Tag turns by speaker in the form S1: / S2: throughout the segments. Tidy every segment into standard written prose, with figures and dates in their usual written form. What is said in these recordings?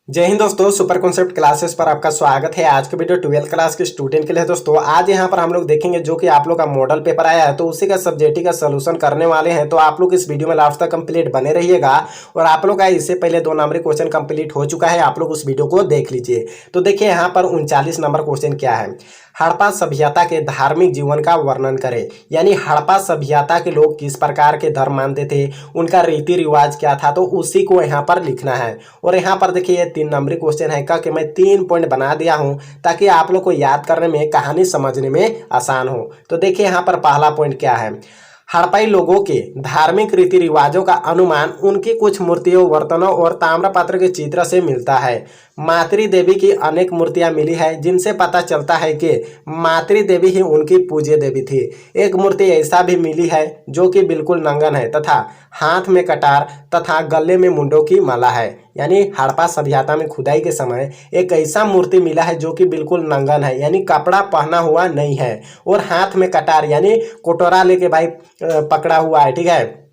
S1: जय हिंद दोस्तों, super concept classes पर आपका स्वागत है। आज का वीडियो 12th क्लास के स्टूडेंट के लिए है। दोस्तों आज यहाँ पर हम लोग देखेंगे जो कि आप लोग का मॉडल पेपर आया है, तो उसी का सब्जेक्टिव का सलूशन करने वाले हैं। तो आप लोग इस वीडियो में लास्ट तक कंप्लीट बने रहिएगा। और आप लोग का इससे पहले 2 नंबर क्वेश्चन कंप्लीट हो चुका है, आप लोग उस वीडियो को देख लीजिए। तो देखिए यहाँ पर 39 नंबर क्वेश्चन क्या है। हड़प्पा सभ्यता के धार्मिक जीवन का वर्णन करें। यानी हड़प्पा सभ्यता के लोग किस प्रकार के धर्म मानते थे, उनका रीति रिवाज क्या था, तो उसी को यहाँ पर लिखना है। और यहाँ पर देखिए ये 3 नंबरी क्वेश्चन है कि मैं 3 पॉइंट बना दिया हूँ ताकि आप लोग को याद करने में, कहानी समझने में आसान हो। तो देखिए यहाँ पर पहला पॉइंट क्या है। हड़प्पाई लोगों के धार्मिक रीति रिवाजों का अनुमान उनकी कुछ मूर्तियों, बर्तनों और ताम्रपत्र के चित्र से मिलता है। मातृ देवी की अनेक मूर्तियां मिली है, जिनसे पता चलता है कि मातृ देवी ही उनकी पूज्य देवी थी। एक मूर्ति ऐसा भी मिली है जो कि बिल्कुल नंगन है तथा हाथ में कटार तथा गले में मुंडों की माला है। यानी हड़प्पा सभ्यता में खुदाई के समय एक ऐसा मूर्ति मिला है जो कि बिल्कुल नंगन है, यानी कपड़ा पहना हुआ नहीं है और हाथ में कटार यानी कोटोरा लेके भाई पकड़ा हुआ है, ठीक है।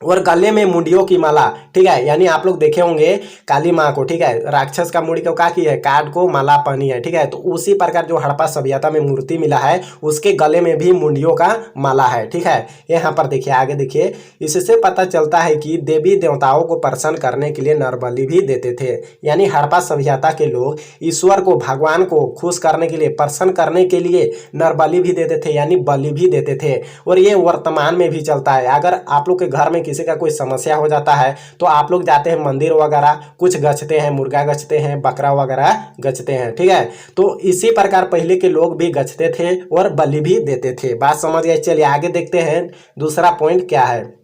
S1: और गले में मुंडियों की माला, ठीक है। यानी आप लोग देखे होंगे काली माँ को, ठीक है, राक्षस का मुंडी को क्या की है, काट को माला पहनी है, ठीक है। तो उसी प्रकार जो हड़प्पा सभ्यता में मूर्ति मिला है उसके गले में भी मुंडियों का माला है, ठीक है। यहाँ पर देखिए, आगे देखिए, इससे पता चलता है कि देवी देवताओं को प्रसन्न करने के लिए नर बलि भी देते थे। यानी हड़प्पा सभ्यता के लोग ईश्वर को, भगवान को खुश करने के लिए, प्रसन्न करने के लिए नर बलि भी देते थे, यानी बलि भी देते थे। और ये वर्तमान में भी चलता है। अगर आप लोग के घर में किसी का कोई समस्या हो जाता है तो आप लोग जाते हैं मंदिर वगैरह, कुछ गचते हैं, मुर्गा गचते हैं, बकरा वगैरह गचते हैं, ठीक है। तो इसी प्रकार पहले के लोग भी गचते थे और बलि भी देते थे। बात समझ गए। चलिए आगे देखते हैं दूसरा पॉइंट क्या है।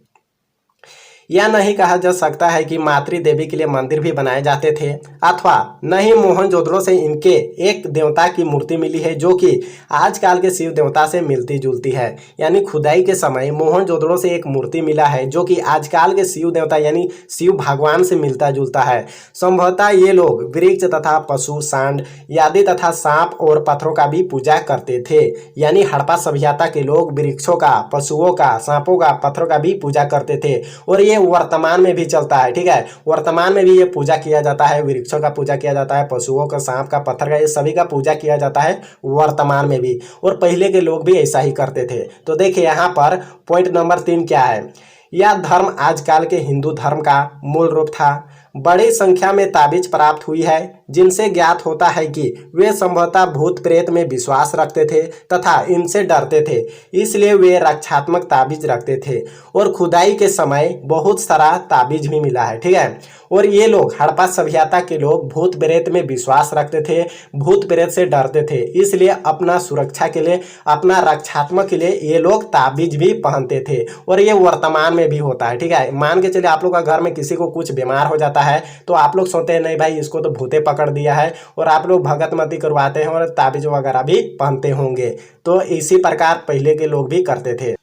S1: यह नहीं कहा जा सकता है कि मातृ देवी के लिए मंदिर भी बनाए जाते थे, अथवा नहीं मोहनजोदड़ो से इनके एक देवता की मूर्ति मिली है जो कि आजकल के शिव देवता से मिलती जुलती है। यानी खुदाई के समय मोहनजोदड़ो से एक मूर्ति मिला है जो कि आजकल के शिव देवता यानी शिव भगवान से मिलता जुलता है। संभवतः ये लोग वृक्ष तथा पशु, सांड आदि तथा सांप और पत्थरों का भी पूजा करते थे। यानी हड़प्पा सभ्यता के लोग वृक्षों का, पशुओं का, सांपों का, पत्थरों का भी पूजा करते थे। और ये वर्तमान में भी चलता है, ठीक है। वर्तमान में भी ये पूजा किया जाता है, वृक्षों का पूजा किया जाता है, पशुओं का, सांप का, पत्थर का, ये सभी का पूजा किया जाता है वर्तमान में भी। और पहले के लोग भी ऐसा ही करते थे। तो देखिए यहाँ पर पॉइंट नंबर 3 क्या है। यह धर्म आजकल के हिंदू धर्म का मूल रूप था। बड़ी संख्या में ताबीज प्राप्त हुई है जिनसे ज्ञात होता है कि वे संभवतः भूत प्रेत में विश्वास रखते थे तथा इनसे डरते थे, इसलिए वे रक्षात्मक ताबीज रखते थे। और खुदाई के समय बहुत सारा ताबीज भी मिला है, ठीक है। और ये लोग, हड़प्पा सभ्यता के लोग, भूत प्रेत में विश्वास रखते थे, भूत प्रेत से डरते थे, इसलिए अपना सुरक्षा के लिए, अपना रक्षात्मक के लिए ये लोग ताबीज भी पहनते थे। और ये वर्तमान में भी होता है, ठीक है। मान के चलिए आप लोग का घर में किसी को कुछ बीमार हो जाता है तो आप लोग सोचते हैं नहीं भाई इसको तो भूते पकड़ दिया है, और आप लोग भगत मती करवाते हैं और ताबीज वगैरह भी पहनते होंगे। तो इसी प्रकार पहले के लोग भी करते थे।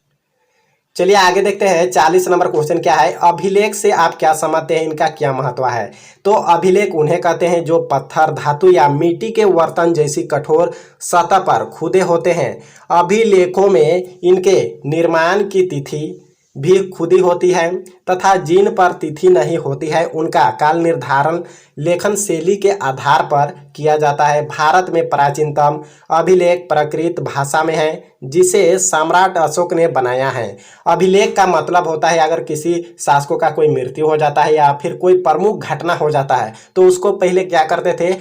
S1: चलिए आगे देखते हैं 40 नंबर क्वेश्चन क्या है। अभिलेख से आप क्या समझते हैं, इनका क्या महत्व है। तो अभिलेख उन्हें कहते हैं जो पत्थर, धातु या मिट्टी के बर्तन जैसी कठोर सतह पर खुदे होते हैं। अभिलेखों में इनके निर्माण की तिथि भी खुदी होती है तथा जिन पर तिथि नहीं होती है उनका काल निर्धारण लेखन शैली के आधार पर किया जाता है। भारत में प्राचीनतम अभिलेख प्राकृत भाषा में है जिसे सम्राट अशोक ने बनाया है। अभिलेख का मतलब होता है अगर किसी शासकों का कोई मृत्यु हो जाता है या फिर कोई प्रमुख घटना हो जाता है तो उसको पहले क्या करते थे,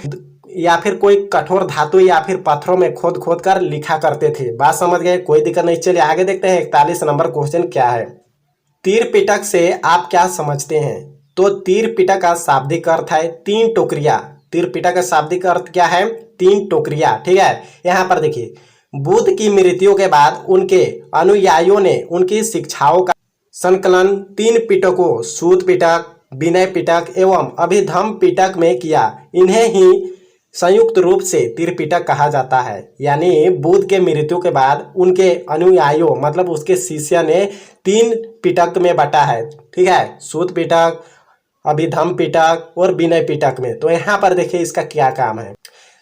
S1: या फिर कोई कठोर धातु या फिर पत्थरों में खोद खोद कर लिखा करते थे। बात समझ गए, कोई दिक्कत नहीं। चलिए आगे देखते हैं 41 नंबर क्वेश्चन क्या है। तीर पिटक से आप क्या समझते हैं। तो तीर पिटक का शाब्दिक अर्थ है 3 टोकरियां। तीर पिटक का शाब्दिक अर्थ क्या है, 3 टोकरियां, ठीक है। यहाँ पर देखिए, बुद्ध की मृत्यु के बाद उनके अनुयायियों ने उनकी शिक्षाओं का संकलन 3 पिटकों, सूत पिटक, विनय पिटक एवं अभिधम पिटक में किया। इन्हें ही संयुक्त रूप से त्रिपिटक कहा जाता है। यानी बुद्ध के मृत्यु के बाद उनके अनुयायियों मतलब उसके शिष्य ने 3 पिटक में बांटा है, ठीक है। सूत पिटक, अभिधम पिटक और विनय पिटक में। तो यहाँ पर देखिए इसका क्या काम है।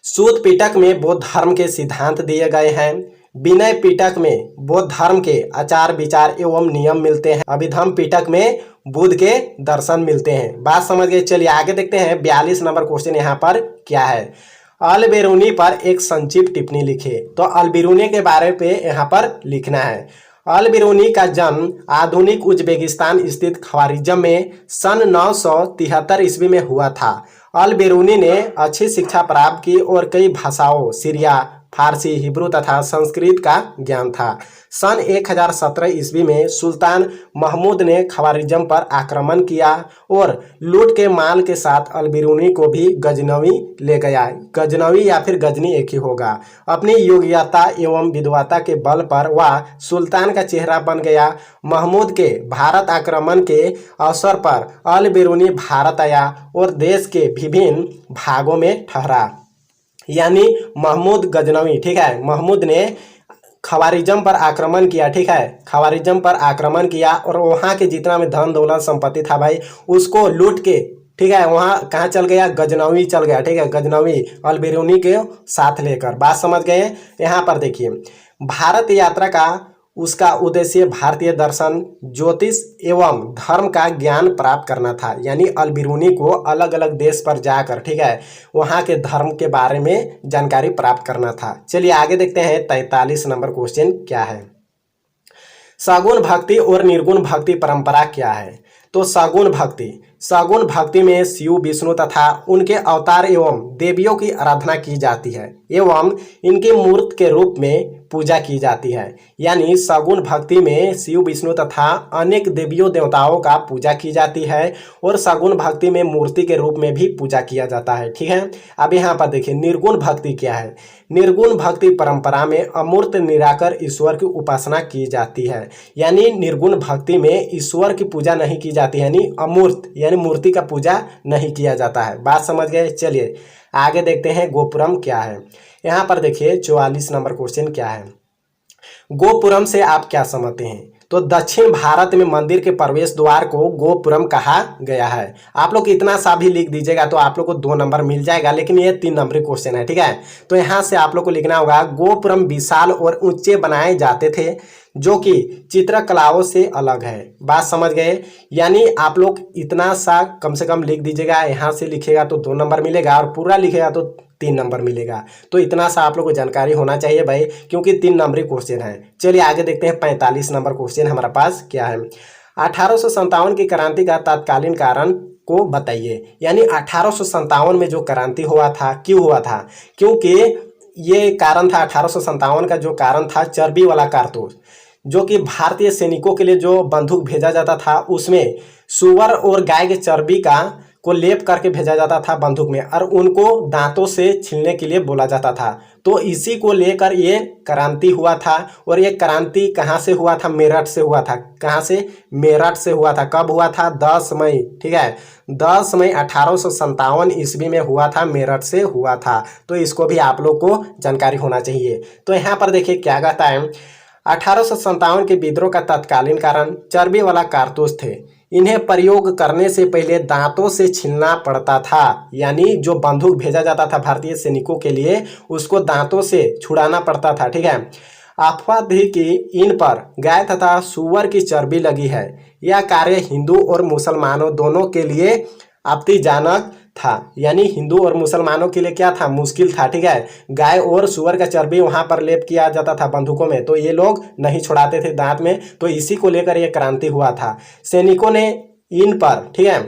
S1: सूत पिटक में बौद्ध धर्म के सिद्धांत दिए गए हैं। विनय पिटक में बौद्ध धर्म के आचार विचार एवं नियम मिलते हैं। अभिधम्म पिटक में बुद्ध के दर्शन मिलते हैं। बात समझ गए। चलिए आगे देखते हैं 42 नंबर क्वेश्चन यहाँ पर क्या है। अल-बेरूनी पर एक संक्षिप्त टिप्पणी लिखे। तो अल-बेरूनी के बारे पे यहाँ पर लिखना है। अल-बेरूनी का जन्म आधुनिक उज्बेकिस्तान स्थित ख्वारिज़म में सन 973 ईस्वी में हुआ था। अल-बेरूनी ने अच्छी शिक्षा प्राप्त की और कई भाषाओं सीरिया, फारसी, हिब्रू तथा संस्कृत का ज्ञान था। सन 1017 ईस्वी में सुल्तान महमूद ने ख्वारिज़म पर आक्रमण किया और लूट के माल के साथ अल-बेरूनी को भी गजनवी ले गया। गजनवी या फिर गजनी एक ही होगा। अपनी योग्यता एवं विद्वता के बल पर वह सुल्तान का चेहरा बन गया। महमूद के भारत आक्रमण के अवसर पर अल-बेरूनी भारत आया और देश के विभिन्न भागों में ठहरा। यानी महमूद गजनवी, ठीक है, महमूद ने ख्वारिज़म पर आक्रमण किया, ठीक है, ख्वारिज़म पर आक्रमण किया और वहाँ के जितना भी धन दौलत संपत्ति था भाई उसको लूट के, ठीक है, वहाँ कहाँ चल गया, गजनवी चल गया, ठीक है, गजनवी अल-बेरूनी के साथ लेकर। बात समझ गए। यहाँ पर देखिए भारत यात्रा का उसका उद्देश्य भारतीय दर्शन, ज्योतिष एवं धर्म का ज्ञान प्राप्त करना था। यानी अल-बेरूनी को अलग अलग देश पर जाकर, ठीक है, वहाँ के धर्म के बारे में जानकारी प्राप्त करना था। चलिए आगे देखते हैं 43 नंबर क्वेश्चन क्या है। सगुण भक्ति और निर्गुण भक्ति परंपरा क्या है। तो सगुण भक्ति में शिव, विष्णु तथा उनके अवतार एवं देवियों की आराधना की जाती है एवं इनकी मूर्त के रूप में पूजा की जाती है। यानी सगुण भक्ति में शिव, विष्णु तथा अनेक देवियों देवताओं का पूजा की जाती है और सगुण भक्ति में मूर्ति के रूप में भी पूजा किया जाता है, ठीक है। अब यहाँ पर देखिए निर्गुण भक्ति क्या है। निर्गुण भक्ति परंपरा में अमूर्त निराकार ईश्वर की उपासना की जाती है। यानी निर्गुण भक्ति में ईश्वर की पूजा नहीं की जाती है, यानी अमूर्त यानी मूर्ति का पूजा नहीं किया जाता है। बात समझ गए। चलिए आगे देखते हैं गोपुरम क्या है। यहाँ पर देखिए 44 नंबर क्वेश्चन क्या है। गोपुरम से आप क्या समझते हैं। तो दक्षिण भारत में मंदिर के प्रवेश द्वार को गोपुरम कहा गया है। आप लोग इतना सा भी लिख दीजिएगा तो आप लोग को 2 नंबर मिल जाएगा, लेकिन ये 3 नंबरी क्वेश्चन है, ठीक है। तो यहाँ से आप लोग को लिखना होगा गोपुरम विशाल और ऊंचे बनाए जाते थे जो कि चित्रकलाओं से अलग है। बात समझ गए। यानी आप लोग इतना सा कम से कम लिख दीजिएगा। यहाँ से लिखेगा तो 2 नंबर मिलेगा और पूरा लिखेगा तो 3 नंबर मिलेगा। तो इतना सा आप लोग को जानकारी होना चाहिए भाई, क्योंकि 3 नंबरी क्वेश्चन है। चलिए आगे देखते हैं 45 नंबर क्वेश्चन हमारे पास क्या है। 1857 की क्रांति का तत्कालीन कारण को बताइए। यानी 1857 में जो क्रांति हुआ था, क्यों हुआ था, क्योंकि ये कारण था 1857 का जो कारण था चर्बी वाला कारतूस, जो कि भारतीय सैनिकों के लिए जो बंदूक भेजा जाता था उसमें सुअर और गाय के चर्बी को लेप करके भेजा जाता था बंदूक में और उनको दांतों से छीलने के लिए बोला जाता था। तो इसी को लेकर ये क्रांति हुआ था। और ये क्रांति कहाँ से हुआ था, मेरठ से हुआ था। कहाँ से, मेरठ से हुआ था। कब हुआ था, 10 मई, ठीक है, 10 मई 1857 ईस्वी में हुआ था, मेरठ से हुआ था। तो इसको भी आप लोग को जानकारी होना चाहिए। तो यहाँ पर देखिए क्या कहता है, 1857 के विद्रोह का तत्कालीन कारण चर्बी वाला कारतूस थे। इन्हें प्रयोग करने से पहले दांतों से छीलना पड़ता था। यानी जो बंदूक भेजा जाता था भारतीय सैनिकों के लिए उसको दांतों से छुड़ाना पड़ता था, ठीक है। अफवाह थी कि इन पर गाय तथा सुअर की चर्बी लगी है। यह कार्य हिंदू और मुसलमानों दोनों के लिए आपत्तिजनक था। यानी हिंदू और मुसलमानों के लिए क्या था, मुश्किल था, ठीक है। गाय और सुअर का चर्बी वहां पर लेप किया जाता था बंदूकों में, तो ये लोग नहीं छुड़ाते थे दांत में। तो इसी को लेकर ये क्रांति हुआ था। सैनिकों ने इन पर, ठीक है,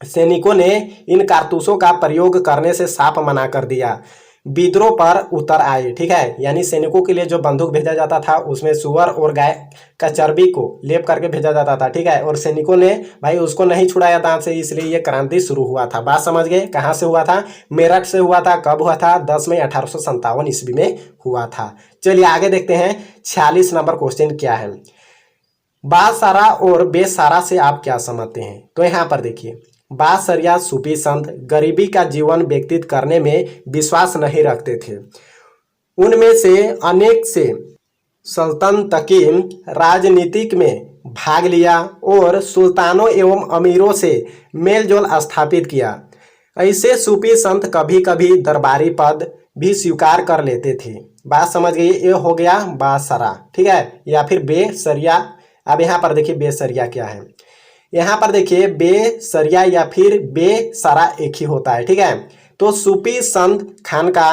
S1: सैनिकों ने इन कारतूसों का प्रयोग करने से साफ मना कर दिया। विद्रोह पर उतर आए, ठीक है। यानी सैनिकों के लिए जो बंदूक भेजा जाता था उसमें सुअर और गाय का चर्बी को लेप करके भेजा जाता था, ठीक है। और सैनिकों ने भाई उसको नहीं छुड़ाया दांत से, इसलिए ये क्रांति शुरू हुआ था। बात समझ गए। कहाँ से हुआ था, मेरठ से हुआ था। कब हुआ था, 10 मई 1857 ईस्वी में हुआ था। चलिए आगे देखते हैं 46 नंबर क्वेश्चन क्या है। बादशाह और बेसहारा से आप क्या समझते हैं। तो यहाँ पर देखिए बादशाह सूफी संत गरीबी का जीवन व्यतीत करने में विश्वास नहीं रखते थे। उनमें से अनेक से सल्तनत की राजनीतिक में भाग लिया और सुल्तानों एवं अमीरों से मेलजोल स्थापित किया। ऐसे सूफी संत कभी कभी दरबारी पद, भी स्वीकार कर लेते थे। बात समझ गई। ये हो गया बासरा, ठीक है, या फिर बेसरिया। अब यहाँ पर देखिए बेसरिया क्या है। यहाँ पर देखिए बेसरिया या फिर बेसरा एक ही होता है, ठीक है। तो सूफी संत खान का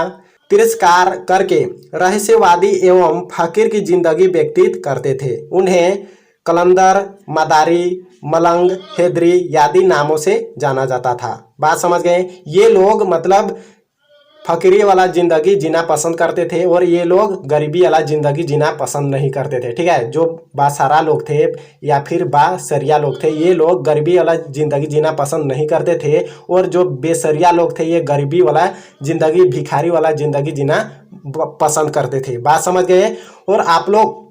S1: तिरस्कार करके रहस्यवादी एवं फकीर की जिंदगी व्यतीत करते थे। उन्हें कलंदर, मदारी, मलंग, हैदरी आदि नामों से जाना जाता था। बात समझ गए। ये लोग मतलब फकीरी वाला जिंदगी जीना पसंद करते थे और ये लोग गरीबी वाला जिंदगी जीना पसंद नहीं करते थे, ठीक है। जो बासारा लोग थे या फिर बासरिया लोग थे, ये लोग गरीबी वाला जिंदगी जीना पसंद नहीं करते थे, और जो बेसरिया लोग थे ये गरीबी वाला जिंदगी, भिखारी वाला जिंदगी जीना पसंद करते थे। बात समझ गए। और आप लोग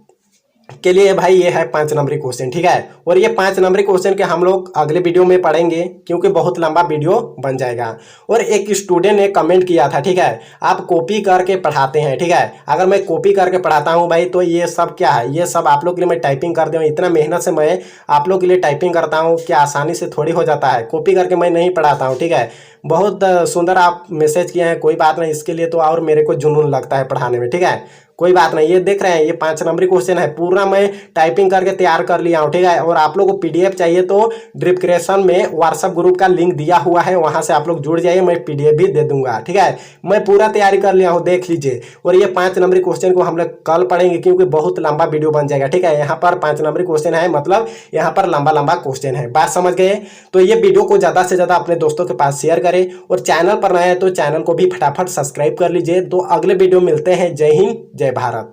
S1: के लिए भाई ये है 5 नंबरी क्वेश्चन, ठीक है। और ये 5 नंबरी क्वेश्चन के हम लोग अगले वीडियो में पढ़ेंगे, क्योंकि बहुत लंबा वीडियो बन जाएगा। और एक स्टूडेंट ने कमेंट किया था, ठीक है, आप कॉपी करके पढ़ाते हैं, ठीक है। अगर मैं कॉपी करके पढ़ाता हूं भाई, तो ये सब क्या है, ये सब आप लोग के लिए मैं टाइपिंग करता हूँ। इतना मेहनत से मैं आप लोग के लिए टाइपिंग करता हूँ, क्या आसानी से थोड़ी हो जाता है। कॉपी करके मैं नहीं पढ़ाता हूँ, ठीक है। बहुत सुंदर आप मैसेज किए हैं, कोई बात नहीं, इसके लिए तो और मेरे को जुनून लगता है पढ़ाने में, ठीक है। कोई बात नहीं। ये देख रहे हैं, ये 5 नंबरी क्वेश्चन है, पूरा मैं टाइपिंग करके तैयार कर लिया हूँ, ठीक है। और आप लोगों को पीडीएफ चाहिए तो डिस्क्रिप्शन में व्हाट्सएप ग्रुप का लिंक दिया हुआ है, वहां से आप लोग जुड़ जाइए, मैं पीडीएफ भी दे दूंगा, ठीक है। मैं पूरा तैयारी कर लिया हूँ, देख लीजिए। और ये 5 नंबरी क्वेश्चन को हम लोग कल पढ़ेंगे, क्योंकि बहुत लंबा वीडियो बन जाएगा, ठीक है। यहाँ पर 5 नंबरी क्वेश्चन है, मतलब यहाँ पर लंबा लंबा क्वेश्चन है। बात समझ गए। तो ये वीडियो को ज्यादा से ज्यादा अपने दोस्तों के पास शेयर करें, और चैनल पर नए हैं तो चैनल को भी फटाफट सब्सक्राइब कर लीजिए। तो अगले वीडियो मिलते हैं। जय हिंद, जय भारत।